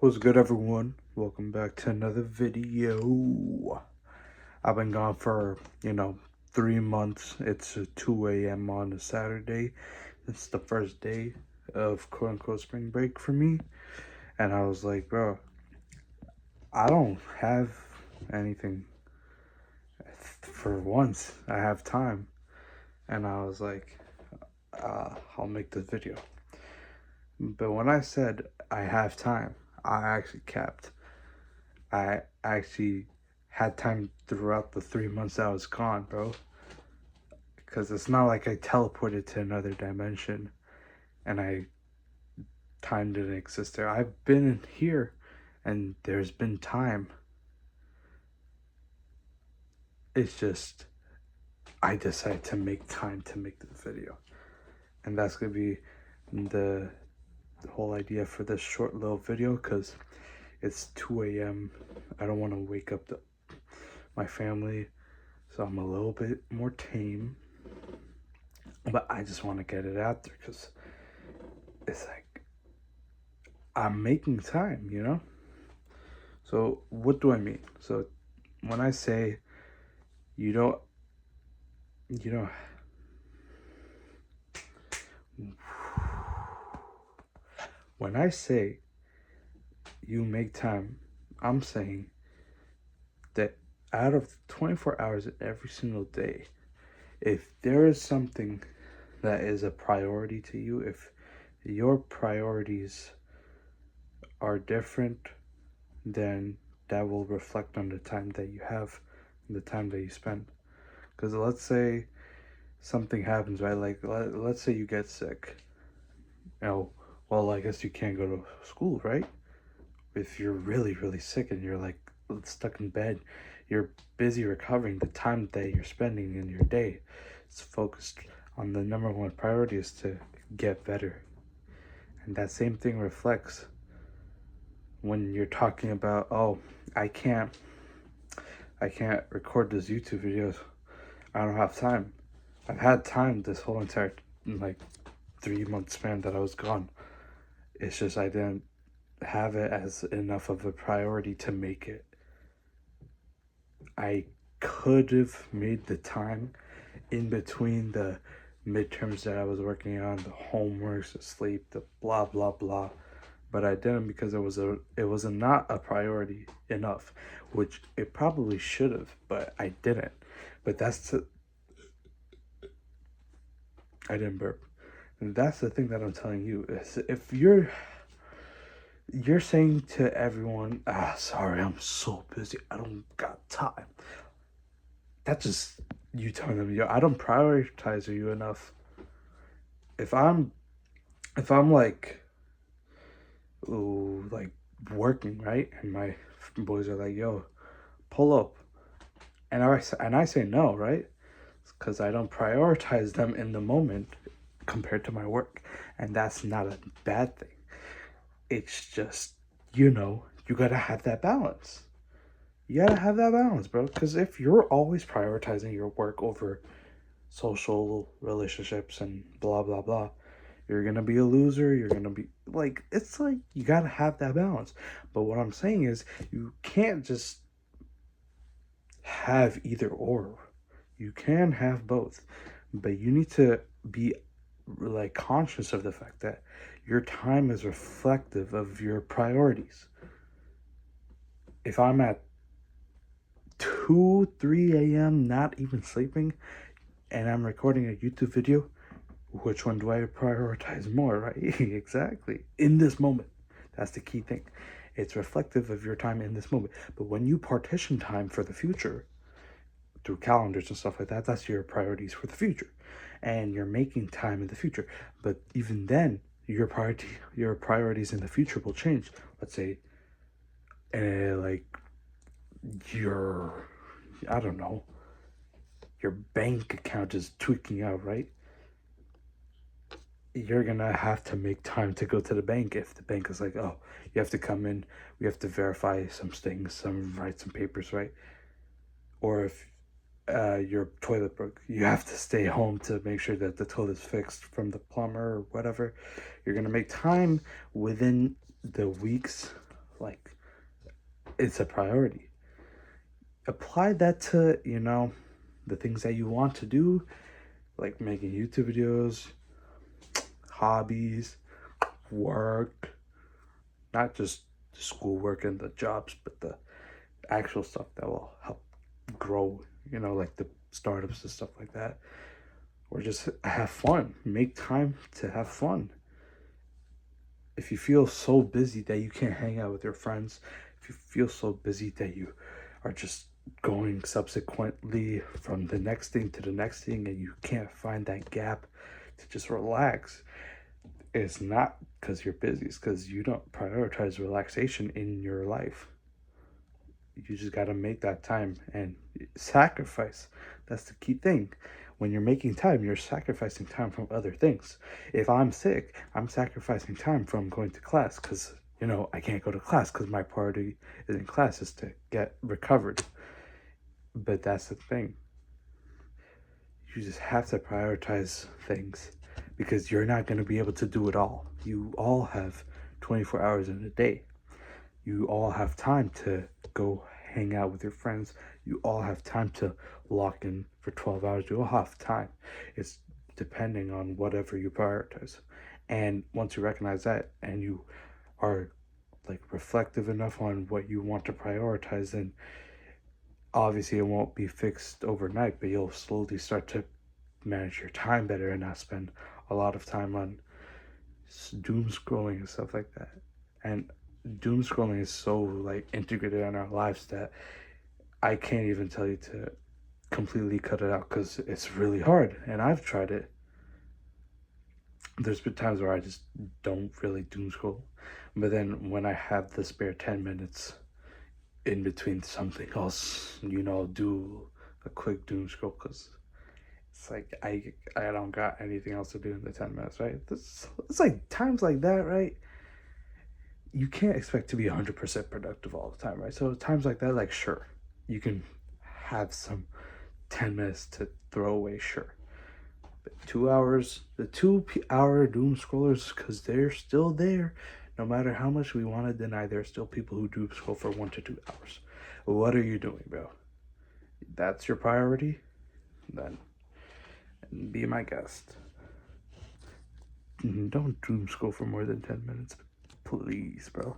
What's good, everyone? Welcome back to another video. I've been gone for, 3 months. It's 2 a.m. on a Saturday. It's the first day of quote unquote spring break for me. And I was like, bro, I don't have anything. For once, I have time. And I was like, I'll make this video. But when I said I have time, I actually capped. I actually had time throughout the 3 months I was gone, bro. Because it's not like I teleported to another dimension and time didn't exist there. I've been in here and there's been time. It's just I decided to make time to make this video. And that's gonna be the whole idea for this short little video, because it's 2 a.m. I don't want to wake up my family, so I'm a little bit more tame. But I just want to get it out there because it's like I'm making time. So what do I mean? So when I say you don't, you know, when I say you make time, I'm saying that out of 24 hours every single day, if there is something that is a priority to you, if your priorities are different, then that will reflect on the time that you have, the time that you spend. Because let's say something happens, right? Like, let's say you get sick. Well, I guess you can't go to school, right? If you're really, really sick and you're like stuck in bed, you're busy recovering. The time that you're spending in your day is focused on the number one priority is to get better. And that same thing reflects when you're talking about, oh, I can't record this YouTube videos. I don't have time. I've had time this whole entire 3 month span that I was gone. It's just I didn't have it as enough of a priority to make it. I could have made the time in between the midterms that I was working on, the homeworks, the sleep, the blah blah blah, but I didn't because it was not a priority enough, which it probably should have, but I didn't. But I didn't burp. And that's the thing that I'm telling you is if you're saying to everyone, sorry, I'm so busy, I don't got time. That's just you telling them, yo, I don't prioritize you enough. If I'm like, ooh, like working, right, and my boys are like, yo, pull up, and I say no, right, because I don't prioritize them in the moment compared to my work, and that's not a bad thing. It's just, you gotta have that balance. You gotta have that balance, bro. Because if you're always prioritizing your work over social relationships and blah blah blah, you're gonna be a loser. You're gonna be like, it's like you gotta have that balance. But what I'm saying is, you can't just have either or. You can have both, but you need to be like conscious of the fact that your time is reflective of your priorities. If I'm at 2 3 a.m not even sleeping and I'm recording a YouTube video, which one do I prioritize more, right? Exactly. In this moment. That's the key thing. It's reflective of your time in this moment. But when you partition time for the future through calendars and stuff like that, that's your priorities for the future. And you're making time in the future. But even then, your priorities in the future will change. Let's say like your, I don't know, your bank account is tweaking out, right? You're gonna have to make time to go to the bank if the bank is like, oh, you have to come in, we have to verify some things, write some papers, right? Or if your toilet broke, you have to stay home to make sure that the toilet's fixed from the plumber or whatever. You're gonna make time within the weeks like it's a priority. Apply that to, the things that you want to do, like making YouTube videos, hobbies, work, not just the schoolwork and the jobs, but the actual stuff that will help grow, like the startups and stuff like that. Or just have fun. Make time to have fun. If you feel so busy that you can't hang out with your friends, if you feel so busy that you are just going subsequently from the next thing to the next thing and you can't find that gap to just relax, it's not because you're busy, it's because you don't prioritize relaxation in your life. You just got to make that time and sacrifice. That's the key thing. When you're making time, you're sacrificing time from other things. If I'm sick, I'm sacrificing time from going to class because, I can't go to class because my priority is in class is to get recovered. But that's the thing. You just have to prioritize things because you're not going to be able to do it all. You all have 24 hours in a day. You all have time to go hang out with your friends. You all have time to lock in for 12 hours. You all have time. It's depending on whatever you prioritize. And once you recognize that and you are like reflective enough on what you want to prioritize, then obviously it won't be fixed overnight, but you'll slowly start to manage your time better and not spend a lot of time on doom scrolling and stuff like that. And doom scrolling is so like integrated in our lives that I can't even tell you to completely cut it out because it's really hard, and I've tried it. There's been times where I just don't really doom scroll, but then when I have the spare 10 minutes in between something else, do a quick doom scroll because it's like I don't got anything else to do in the 10 minutes, right? It's like times like that, right? You can't expect to be 100% productive all the time, right? So times like that, like, sure, you can have some 10 minutes to throw away, sure. But 2 hours, the 2 hour doom scrollers, because they're still there. No matter how much we want to deny, there's still people who doom scroll for 1 to 2 hours. What are you doing, bro? That's your priority? Then be my guest. Don't doom scroll for more than 10 minutes, please, bro.